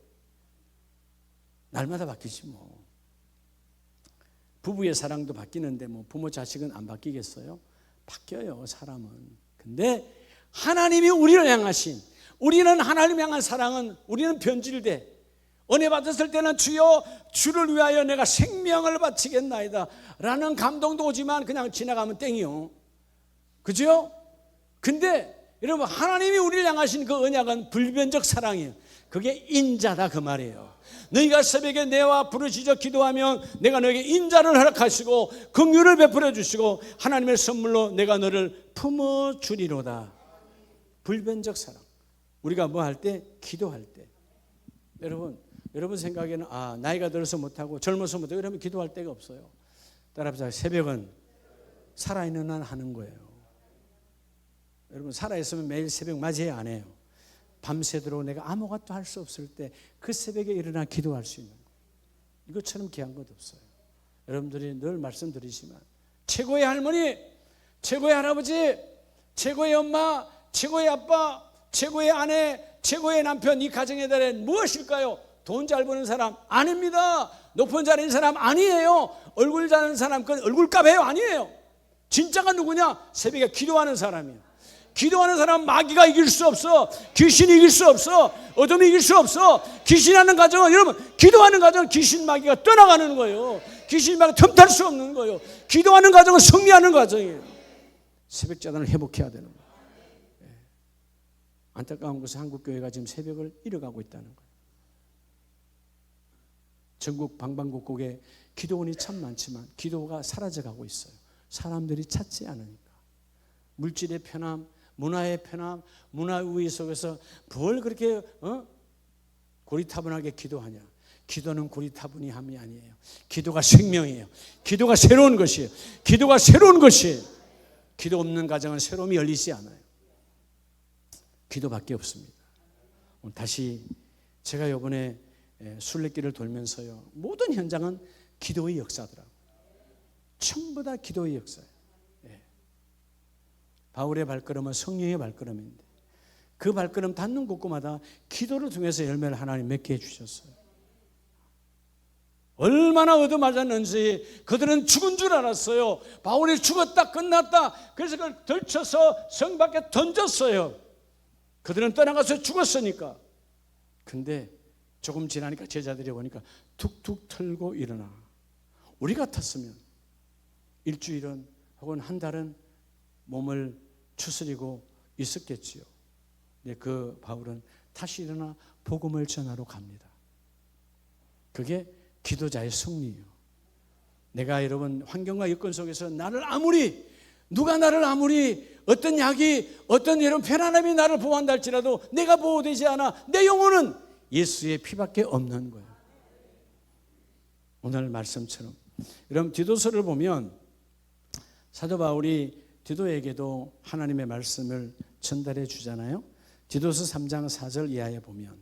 날마다 바뀌지 뭐. 부부의 사랑도 바뀌는데 뭐 부모 자식은 안 바뀌겠어요? 바뀌어요, 사람은. 근데 하나님이 우리를 향하신, 우리는 하나님 향한 사랑은, 우리는 변질돼. 은혜 받았을 때는 주여 주를 위하여 내가 생명을 바치겠나이다 라는 감동도 오지만 그냥 지나가면 땡이요. 그죠? 근데 여러분, 하나님이 우리를 향하신 그 언약은 불변적 사랑이에요. 그게 인자다 그 말이에요. 너희가 새벽에 내와 부르짖어 기도하면 내가 너에게 인자를 허락하시고 긍휼을 베풀어 주시고 하나님의 선물로 내가 너를 품어 주리로다. 불변적 사랑. 우리가 뭐 할 때? 기도할 때. 여러분 생각에는 나이가 들어서 못하고 젊어서 못하고 이러면 기도할 데가 없어요. 따라합시다. 새벽은 살아있는 한 하는 거예요. 여러분, 살아있으면 매일 새벽 맞이해야 안 해요. 밤새도록 내가 아무것도 할 수 없을 때 그 새벽에 일어나 기도할 수 있는 거예요. 이것처럼 귀한 것 없어요. 여러분들이 늘 말씀드리지만, 최고의 할머니, 최고의 할아버지, 최고의 엄마, 최고의 아빠, 최고의 아내, 최고의 남편, 이 가정의 달엔 무엇일까요? 돈 잘 버는 사람 아닙니다. 높은 자리에 있는 사람 아니에요. 얼굴 잘하는 사람, 그건 얼굴값이에요. 아니에요. 진짜가 누구냐? 새벽에 기도하는 사람이에요. 기도하는 사람 마귀가 이길 수 없어. 귀신이 이길 수 없어. 어둠이 이길 수 없어. 귀신하는 가정은, 여러분, 기도하는 가정은 귀신 마귀가 떠나가는 거예요. 귀신 마귀가 틈탈 수 없는 거예요. 기도하는 가정은 승리하는 가정이에요. 새벽 자단을 회복해야 되는 거예요. 안타까운 것은 한국교회가 지금 새벽을 잃어가고 있다는 거예요. 전국 방방곡곡에 기도원이 참 많지만 기도가 사라져가고 있어요. 사람들이 찾지 않으니까. 물질의 편함, 문화의 편함, 문화 우위 속에서 뭘 그렇게 고리타분하게 기도하냐. 기도는 고리타분함이 아니에요. 기도가 생명이에요. 기도가 새로운 것이에요. 기도가 새로운 것이에요. 기도 없는 가정은 새로움이 열리지 않아요. 기도밖에 없습니다. 다시 제가 이번에 순례길을 돌면서요, 모든 현장은 기도의 역사더라고요. 전부 다 기도의 역사예요. 바울의 발걸음은 성령의 발걸음인데 그 발걸음 닿는 곳곳마다 기도를 통해서 열매를 하나님 맺게 해주셨어요. 얼마나 얻어맞았는지 그들은 죽은 줄 알았어요. 바울이 죽었다 끝났다 그래서 그걸 덜쳐서 성 밖에 던졌어요. 그들은 떠나가서 죽었으니까. 근데 조금 지나니까 제자들이 보니까 툭툭 털고 일어나. 우리 같았으면 일주일은 혹은 한 달은 몸을 추스리고 있었겠지요. 근데 그 바울은 다시 일어나 복음을 전하러 갑니다. 그게 기도자의 승리예요. 내가 여러분 환경과 여건 속에서 누가 나를 아무리 어떤 약이 어떤 이런 편안함이 나를 보호한다 할지라도 내가 보호되지 않아. 내 영혼은 예수의 피밖에 없는 거예요. 오늘 말씀처럼 여러분 디도서를 보면 사도 바울이 디도에게도 하나님의 말씀을 전달해 주잖아요. 디도서 3장 4절 이하에 보면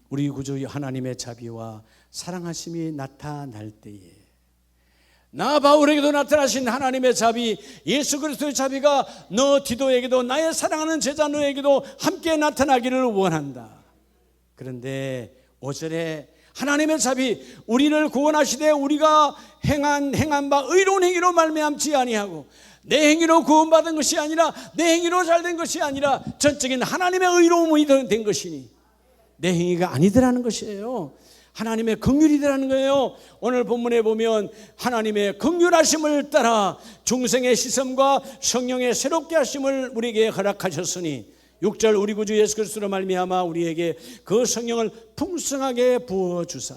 우리 구주 하나님의 자비와 사랑하심이 나타날 때에 나 바울에게도 나타나신 하나님의 자비, 예수 그리스도의 자비가 너 디도에게도 나의 사랑하는 제자 너에게도 함께 나타나기를 원한다. 그런데 5절에 하나님의 자비, 우리를 구원하시되 우리가 행한 바 의로운 행위로 말미암지 아니하고 내 행위로 구원받은 것이 아니라 내 행위로 잘된 것이 아니라 전적인 하나님의 의로움이 된 것이니 내 행위가 아니더라는 것이에요. 하나님의 긍휼이라는 거예요. 오늘 본문에 보면 하나님의 긍휼하심을 따라 중생의 시선과 성령의 새롭게 하심을 우리에게 허락하셨으니 6절 우리 구주 예수 그리스도로 말미암아 우리에게 그 성령을 풍성하게 부어주사.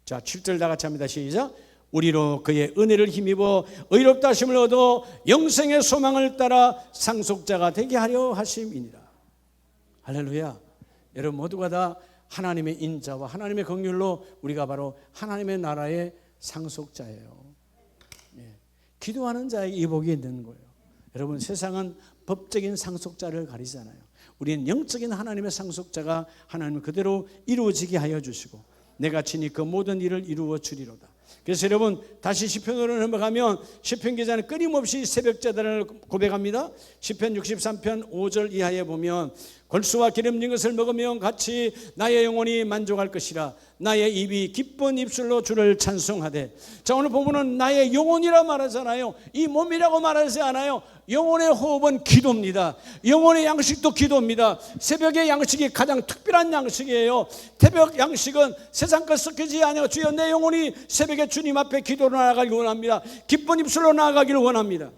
자, 7절 다 같이 합니다. 시작. 우리로 그의 은혜를 힘입어 의롭다 하심을 얻어 영생의 소망을 따라 상속자가 되게 하려 하심이니라. 할렐루야. 여러분 모두가 다 하나님의 인자와 하나님의 긍휼로 우리가 바로 하나님의 나라의 상속자예요. 예. 기도하는 자에게 이 복이 있는 거예요. 여러분 세상은 법적인 상속자를 가리잖아요. 우리는 영적인 하나님의 상속자가 하나님을 그대로 이루어지게 하여 주시고 내가 친히 그 모든 일을 이루어 주리로다. 그래서 여러분 다시 시편으로 넘어가면 시편 기자는 끊임없이 새벽제단을 고백합니다. 시편 63편 5절 이하에 보면 골수와 기름진 것을 먹으면 같이 나의 영혼이 만족할 것이라. 나의 입이 기쁜 입술로 주를 찬송하되. 자, 오늘 보면은 나의 영혼이라 말하잖아요. 이 몸이라고 말하지 않아요. 영혼의 호흡은 기도입니다. 영혼의 양식도 기도입니다. 새벽의 양식이 가장 특별한 양식이에요. 새벽 양식은 세상 것 섞이지 아니하고 주여 내 영혼이 새벽에 주님 앞에 기도로 나아가기를 원합니다. 기쁜 입술로 나아가기를 원합니다.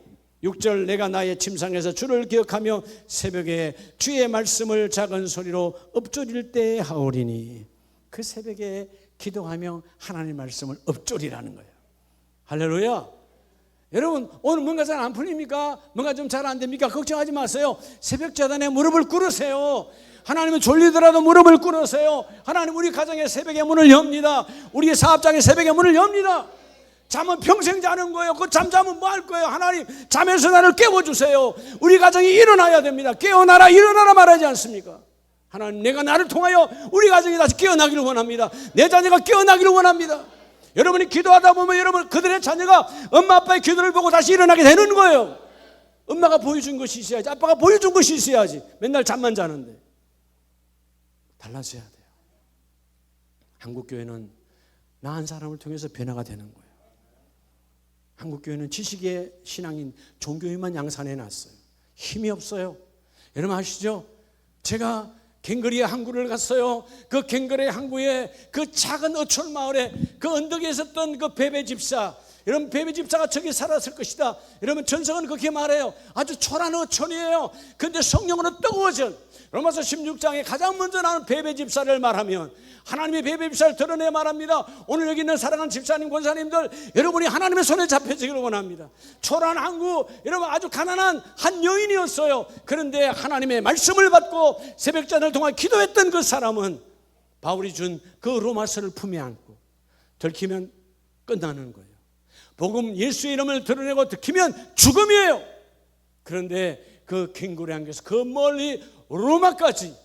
6절 내가 나의 침상에서 주를 기억하며 새벽에 주의 말씀을 작은 소리로 읊조릴 때 하오리니. 그 새벽에 기도하며 하나님의 말씀을 읊조리라는 거예요. 할렐루야. 여러분 오늘 뭔가 잘 안 풀립니까? 뭔가 좀 잘 안 됩니까? 걱정하지 마세요. 새벽 제단에 무릎을 꿇으세요. 하나님은 졸리더라도 무릎을 꿇으세요. 하나님 우리 가정의 새벽의 문을 엽니다. 우리 사업장의 새벽의 문을 엽니다. 잠은 평생 자는 거예요. 그 잠자면 뭐 할 거예요? 하나님 잠에서 나를 깨워주세요. 우리 가정이 일어나야 됩니다. 깨어나라 일어나라 말하지 않습니까? 하나님 내가 나를 통하여 우리 가정이 다시 깨어나기를 원합니다. 내 자녀가 깨어나기를 원합니다. 여러분이 기도하다 보면 여러분 그들의 자녀가 엄마 아빠의 기도를 보고 다시 일어나게 되는 거예요. 엄마가 보여준 것이 있어야지, 아빠가 보여준 것이 있어야지. 맨날 잠만 자는데. 달라져야 돼요. 한국교회는 나 한 사람을 통해서 변화가 되는 거예요. 한국교회는 지식의 신앙인 종교인만 양산해 놨어요. 힘이 없어요. 여러분 아시죠? 제가 갱거리의 항구를 갔어요. 그 갱거리의 항구에 그 작은 어촌 마을에 그 언덕에 있었던 그 베베 집사, 여러분 베베 집사가 저기 살았을 것이다. 여러분 전성은 그렇게 말해요. 아주 초라한 어촌이에요. 그런데 성령으로 뜨거워진 로마서 16장에 가장 먼저 나오는 베베 집사를 말하면 하나님의 베베 집사를 드러내 말합니다. 오늘 여기 있는 사랑하는 집사님, 권사님들, 여러분이 하나님의 손에 잡혀지기를 원합니다. 초라한 항구, 여러분 아주 가난한 한 여인이었어요. 그런데 하나님의 말씀을 받고 새벽전을 통해 기도했던 그 사람은 바울이 준 그 로마서를 품에 안고 들키면 끝나는 거예요. 복음 예수의 이름을 드러내고 들키면 죽음이에요. 그런데 그 캥거루 항구에서 그 멀리 로마까지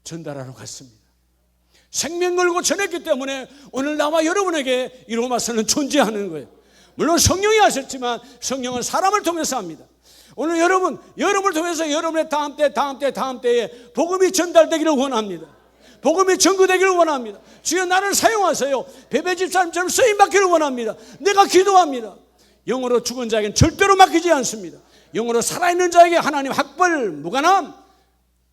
전달하러 갔습니다. 생명 걸고 전했기 때문에 오늘 나와 여러분에게 이 로마서는 존재하는 거예요. 물론 성령이 하셨지만 성령은 사람을 통해서 합니다. 오늘 여러분을 통해서 여러분의 다음 때에 복음이 전달되기를 원합니다. 복음이 전구되기를 원합니다. 주여 나를 사용하세요. 베베 집사님처럼 쓰임받기를 원합니다. 내가 기도합니다. 영으로 죽은 자에게는 절대로 맡기지 않습니다. 영으로 살아있는 자에게 하나님 학벌 무관함,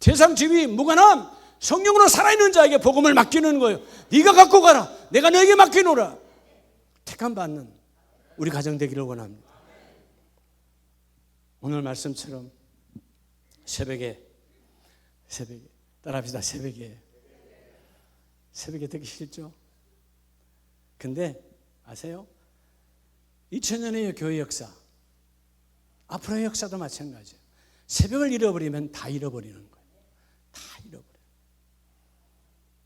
세상 지위 무관함, 성령으로 살아있는 자에게 복음을 맡기는 거예요. 네가 갖고 가라. 내가 너에게 맡기노라. 택함 받는 우리 가정 되기를 원합니다. 오늘 말씀처럼 새벽에 따라합시다. 새벽에 되기 싫죠? 근데 아세요? 2000년의 교회 역사, 앞으로의 역사도 마찬가지예요. 새벽을 잃어버리면 다 잃어버리는 거예요. 다 잃어버려요.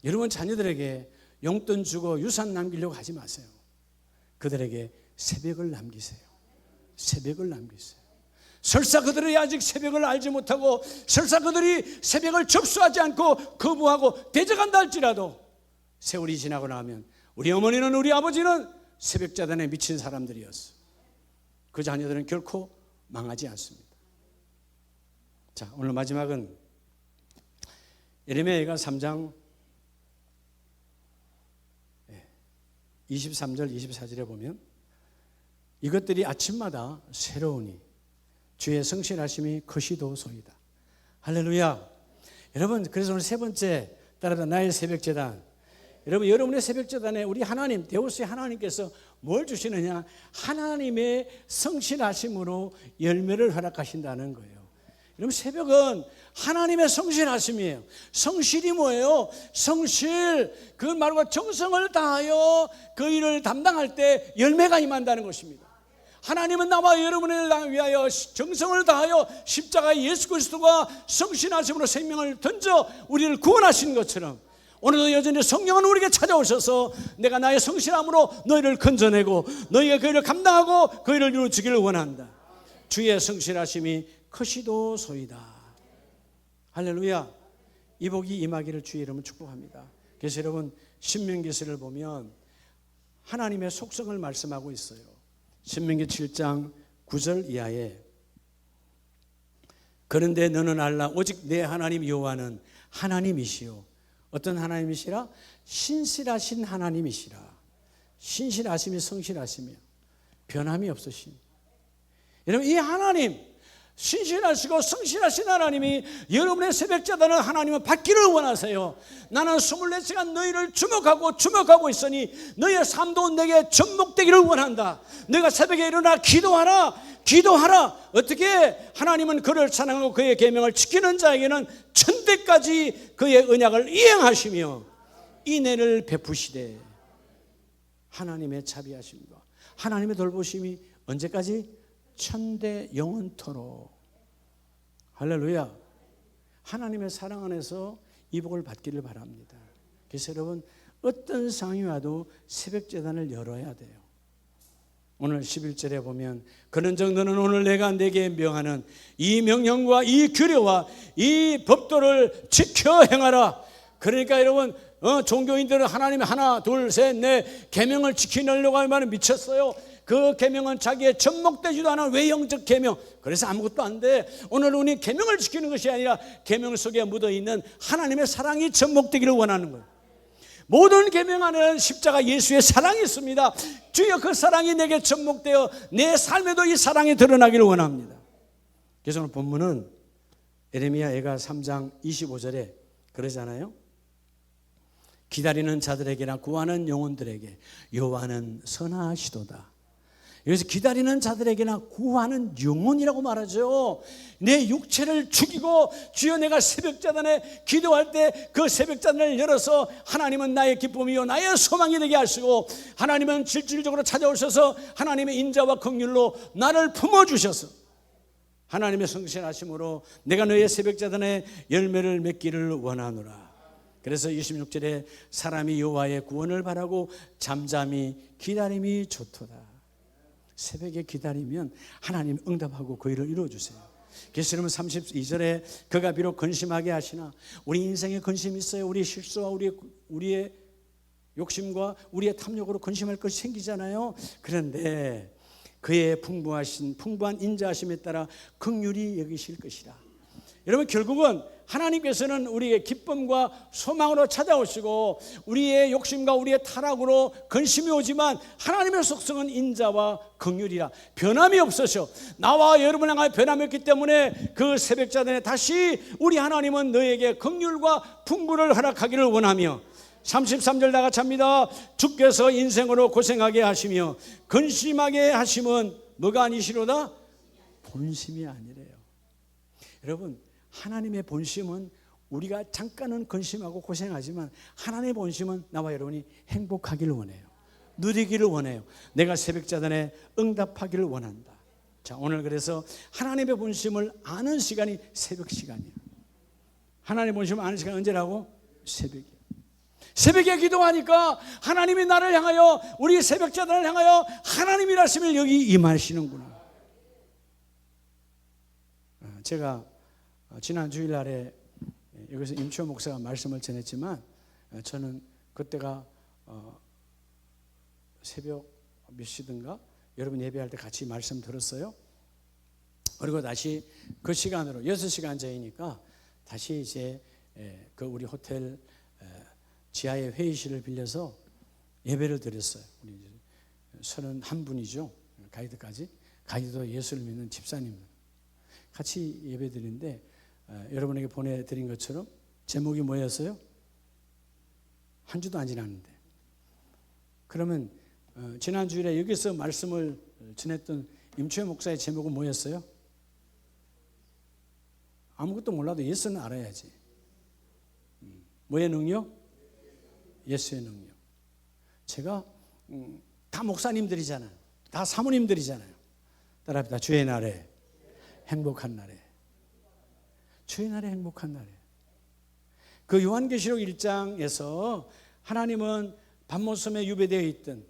여러분 자녀들에게 용돈 주고 유산 남기려고 하지 마세요. 그들에게 새벽을 남기세요. 새벽을 남기세요. 설사 그들이 아직 새벽을 알지 못하고 설사 그들이 새벽을 접수하지 않고 거부하고 대적한다 할지라도 세월이 지나고 나면 우리 어머니는 우리 아버지는 새벽자단에 미친 사람들이었어. 그 자녀들은 결코 망하지 않습니다. 자, 오늘 마지막은 예레미야가 3장 23절 24절에 보면 이것들이 아침마다 새로우니 주의 성실하심이 크시도소이다. 할렐루야. 여러분 그래서 오늘 세 번째 따라다 나의 새벽 제단, 여러분, 여러분의 새벽제단에 우리 하나님, 데우스의 하나님께서 뭘 주시느냐? 하나님의 성실하심으로 열매를 허락하신다는 거예요. 여러분, 새벽은 하나님의 성실하심이에요. 성실이 뭐예요? 성실, 그 말과 정성을 다하여 그 일을 담당할 때 열매가 임한다는 것입니다. 하나님은 나와 여러분을 위하여 정성을 다하여 십자가의 예수 그리스도가 성실하심으로 생명을 던져 우리를 구원하신 것처럼 오늘도 여전히 성령은 우리에게 찾아오셔서 내가 나의 성실함으로 너희를 건져내고 너희가 그 일을 감당하고 그 일을 이루어주기를 원한다. 주의 성실하심이 크시도소이다. 할렐루야. 이 복이 임하기를 주의 이름으로 축복합니다. 그래서 여러분, 신명기서를 보면 하나님의 속성을 말씀하고 있어요. 신명기 7장 9절 이하에 그런데 너는 알라 오직 내 하나님 여호와는 하나님이시요. 어떤 하나님이시라? 신실하신 하나님이시라. 신실하심이 성실하심이요, 변함이 없으신. 여러분, 이 하나님, 신실하시고 성실하신 하나님이 여러분의 새벽자단을 하나님은 받기를 원하세요. 나는 24시간 너희를 주목하고 있으니 너희의 삶도 내게 접목되기를 원한다. 너희가 새벽에 일어나 기도하라. 어떻게? 하나님은 그를 찬양하고 그의 계명을 지키는 자에게는 천대까지 그의 언약을 이행하시며 인애를 베푸시되. 하나님의 자비하심과 하나님의 돌보심이 언제까지? 천대 영원토록. 할렐루야. 하나님의 사랑 안에서 이 복을 받기를 바랍니다. 그래서 여러분, 어떤 상황이 와도 새벽제단을 열어야 돼요. 오늘 11절에 보면 그런즉 너는 오늘 내가 내게 명하는 이 명령과 이 규례와 이 법도를 지켜 행하라. 그러니까 여러분, 종교인들은 하나님의 하나 둘 셋 넷 계명을 지키려고 하면 미쳤어요. 그 계명은 자기의 접목되지도 않은 외형적 계명, 그래서 아무것도 안 돼. 오늘 우리 계명을 지키는 것이 아니라 계명 속에 묻어있는 하나님의 사랑이 접목되기를 원하는 거예요. 모든 계명 안에는 십자가 예수의 사랑이 있습니다. 주여 그 사랑이 내게 접목되어 내 삶에도 이 사랑이 드러나기를 원합니다. 그래서 오늘 본문은 예레미야 애가 3장 25절에 그러잖아요. 기다리는 자들에게나 구하는 영혼들에게 여호와는 선하시도다. 여기서 기다리는 자들에게나 구하는 영혼이라고 말하죠. 내 육체를 죽이고 주여 내가 새벽자단에 기도할 때 그 새벽자단을 열어서 하나님은 나의 기쁨이요 나의 소망이 되게 하시고 하나님은 실질적으로 찾아오셔서 하나님의 인자와 긍휼로 나를 품어주셔서 하나님의 성실하심으로 내가 너의 새벽자단에 열매를 맺기를 원하노라. 그래서 26절에 사람이 여호와의 구원을 바라고 잠잠히 기다림이 좋도다. 새벽에 기다리면 하나님 응답하고 그 일을 이루어주세요. 그래서 여러분 32절에 그가 비록 근심하게 하시나, 우리 인생에 근심이 있어요. 우리의 실수와 우리의 욕심과 우리의 탐욕으로 근심할 것이 생기잖아요. 그런데 그의 풍부한 인자하심에 따라 긍휼히 여기실 것이라. 여러분, 결국은 하나님께서는 우리의 기쁨과 소망으로 찾아오시고 우리의 욕심과 우리의 타락으로 근심이 오지만 하나님의 속성은 인자와 긍휼이라. 변함이 없으셔. 나와 여러분을 향하여 변함이 없기 때문에 그 새벽자단에 다시 우리 하나님은 너에게 긍휼과 풍부를 허락하기를 원하며 33절 다 같이 합니다. 주께서 인생으로 고생하게 하시며 근심하게 하심은 뭐가 아니시로다? 본심이 아니래요. 여러분, 하나님의 본심은 우리가 잠깐은 근심하고 고생하지만 하나님의 본심은 나와 여러분이 행복하기를 원해요. 누리기를 원해요. 내가 새벽자단에 응답하기를 원한다. 자, 오늘 그래서 하나님의 본심을 아는 시간이 새벽 시간이에요. 하나님의 본심을 아는 시간이 언제라고? 새벽이에요. 새벽에 기도하니까 하나님이 나를 향하여, 우리 새벽자단을 향하여 하나님이라심을 여기 임하시는구나. 제가 지난 주일날에 여기서 임치호 목사가 말씀을 전했지만 저는 그때가 새벽 몇 시든가 여러분 예배할 때 같이 말씀 들었어요. 그리고 다시 그 시간으로 6시간 전이니까 다시 이제 그 우리 호텔 지하의 회의실을 빌려서 예배를 드렸어요. 우리 31분이죠. 가이드까지. 가이드도 예수를 믿는 집사님 같이 예배 드리는데 여러분에게 보내드린 것처럼 제목이 뭐였어요? 한 주도 안 지났는데. 그러면 지난 주일에 여기서 말씀을 전했던 임초회 목사의 제목은 뭐였어요? 아무것도 몰라도 예수는 알아야지. 뭐의 능력? 예수의 능력. 제가 다 목사님들이잖아요. 다 사모님들이잖아요. 따라합니다. 주의 날에 행복한 날에. 주의 날에 행복한 날에. 그 요한계시록 1장에서 하나님은 밤모섬에 유배되어 있던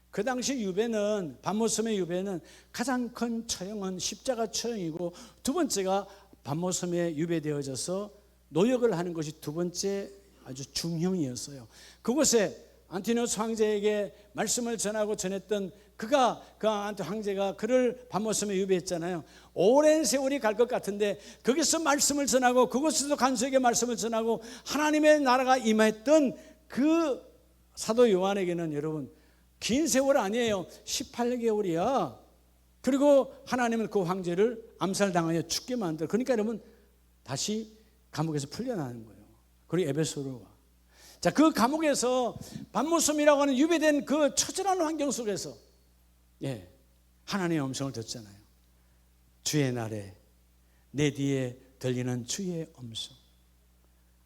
그 당시 유배는 밤모섬의 유배는 가장 큰 처형은 십자가 처형이고 두 번째가 밤모섬에 유배되어져서 노역을 하는 것이 두 번째 아주 중형이었어요. 그곳에 안티노스 황제에게 말씀을 전하고 전했던 그 황제가 그를 밤모섬에 유배했잖아요. 오랜 세월이 갈 것 같은데 거기서 말씀을 전하고 그곳에서 간수에게 말씀을 전하고 하나님의 나라가 임했던 그 사도 요한에게는 여러분 긴 세월 아니에요. 18개월이야. 그리고 하나님은 그 황제를 암살당하여 죽게 만들어. 그러니까 여러분 다시 감옥에서 풀려나는 거예요. 그리고 에베소로 와. 자, 그 감옥에서 밤모섬이라고 하는 유배된 그 처절한 환경 속에서 하나님의 음성을 듣잖아요. 주의 날에 내 뒤에 들리는 주의 음성.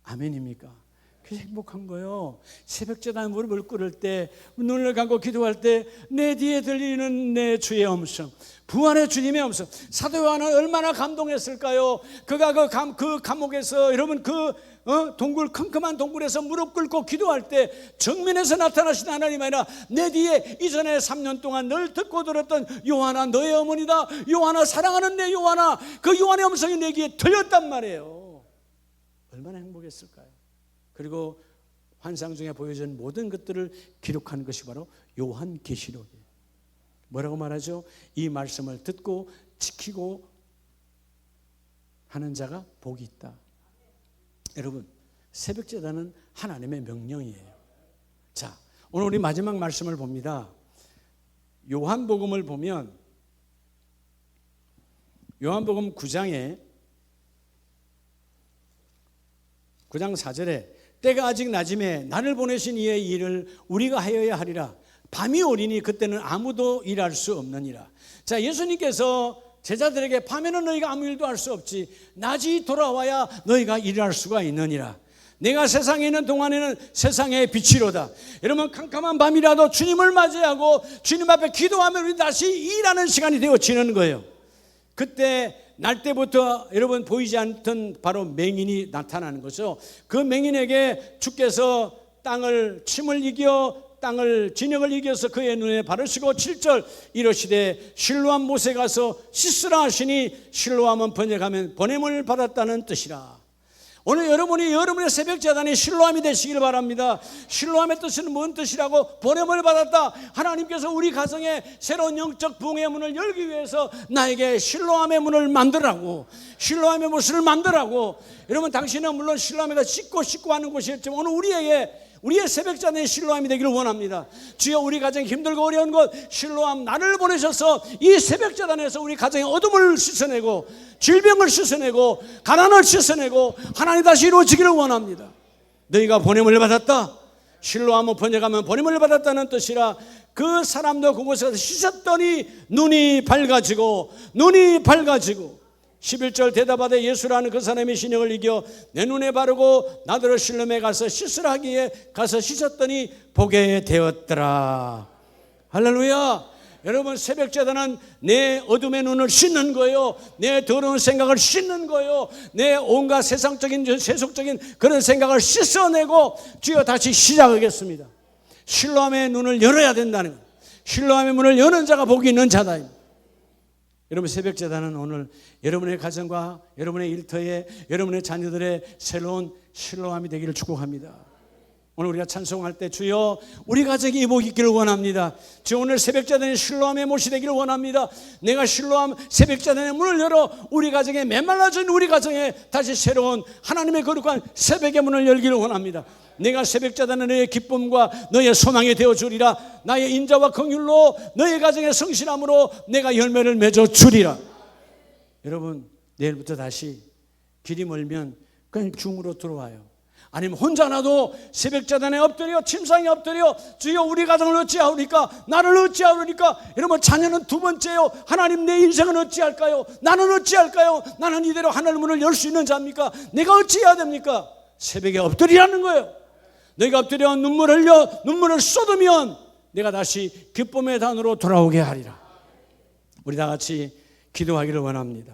아멘입니까? 그게 행복한 거예요. 새벽제단 무릎을 꿇을 때, 눈을 감고 기도할 때 내 뒤에 들리는 내 주의 음성, 부활의 주님의 음성. 사도 요한은 얼마나 감동했을까요? 그가 그 감옥에서 여러분 동굴 컴컴한 동굴에서 무릎 꿇고 기도할 때 정면에서 나타나신 하나님 아니라 내 뒤에 이전에 3년 동안 늘 듣고 들었던 요한아 너의 어머니다, 요한아 사랑하는 내 요한아, 그 요한의 음성이 내 귀에 들렸단 말이에요. 얼마나 행복했을까요? 그리고 환상 중에 보여준 모든 것들을 기록한 것이 바로 요한계시록이에요. 뭐라고 말하죠? 이 말씀을 듣고 지키고 하는 자가 복이 있다. 여러분, 새벽제단은 하나님의 명령이에요. 자, 오늘 우리 마지막 말씀을 봅니다. 요한복음을 보면 요한복음 9장 4절에 때가 아직 낮음에 나를 보내신 이의 일을 우리가 하여야 하리라. 밤이 오리니 그때는 아무도 일할 수 없느니라. 자, 예수님께서 제자들에게 밤에는 너희가 아무 일도 할 수 없지 낮이 돌아와야 너희가 일할 수가 있느니라. 내가 세상에 있는 동안에는 세상의 빛이로다. 여러분 캄캄한 밤이라도 주님을 맞이하고 주님 앞에 기도하면 우리 다시 일하는 시간이 되어지는 거예요. 그때 날 때부터 여러분 보이지 않던 바로 맹인이 나타나는 거죠. 그 맹인에게 주께서 침을 이겨 땅을 진흙을 이겨서 그의 눈에 바르시고 7절 이르시되 실로암 못에 가서 씻으라 하시니 실로암은 번역하면 보냄을 받았다는 뜻이라. 오늘 여러분의 새벽제단이 실로암이 되시길 바랍니다. 실로암의 뜻은 뭔 뜻이라고? 보냄을 받았다. 하나님께서 우리 가정에 새로운 영적 부흥의 문을 열기 위해서 나에게 실로암의 문을 만들라고, 실로암의 모습을 만들라고. 여러분 당신은 물론 실로암에다 씻고 하는 곳이었지만 오늘 우리의 새벽제단의 실로암이 되기를 원합니다. 주여 우리 가정이 힘들고 어려운 것 실로암 나를 보내셔서 이 새벽제단에서 우리 가정의 어둠을 씻어내고 질병을 씻어내고 가난을 씻어내고 하나님 다시 이루어지기를 원합니다. 너희가 보냄을 받았다. 실로암은 번역하면 보냄을 받았다는 뜻이라. 그 사람도 그곳에 가서 씻었더니 눈이 밝아지고 11절 대답하되 예수라는 그 사람이 신령을 이겨 내 눈에 바르고 나더러 실로암에 가서 씻으라 하기에 가서 씻었더니 보게 되었더라. 할렐루야. 여러분 새벽제단은 내 어둠의 눈을 씻는 거예요. 내 더러운 생각을 씻는 거예요. 내 온갖 세상적인 세속적인 그런 생각을 씻어내고 주여 다시 시작하겠습니다. 실로암의 눈을 열어야 된다는 거예요. 실로암의 문을 여는 자가 복이 있는 자다. 여러분 새벽제단은 오늘 여러분의 가정과 여러분의 일터에 여러분의 자녀들의 새로운 실로암이 되기를 축복합니다. 오늘 우리가 찬송할 때 주여 우리 가정이 이 복이 있기를 원합니다. 주여 오늘 새벽제단의 실로암의 못이 되기를 원합니다. 내가 실로암 새벽제단의 문을 열어 우리 가정에 메말라진 우리 가정에 다시 새로운 하나님의 거룩한 새벽의 문을 열기를 원합니다. 내가 새벽제단은 너의 기쁨과 너의 소망이 되어주리라. 나의 인자와 긍휼로 너의 가정의 성실함으로 내가 열매를 맺어주리라. 여러분 내일부터 다시 길이 멀면 그냥 중으로 들어와요. 아니면 혼자 나도 새벽자단에 엎드려 침상에 엎드려 주여 우리 가정을 어찌하오리까, 나를 어찌하오리까. 여러분, 자녀는 두 번째요. 하나님 내 인생은 어찌할까요? 나는 어찌할까요? 나는 이대로 하늘 문을 열 수 있는 자입니까? 내가 어찌해야 됩니까? 새벽에 엎드리라는 거예요. 내가 엎드려 눈물 흘려 눈물을 쏟으면 내가 다시 기쁨의 단으로 돌아오게 하리라. 우리 다 같이 기도하기를 원합니다.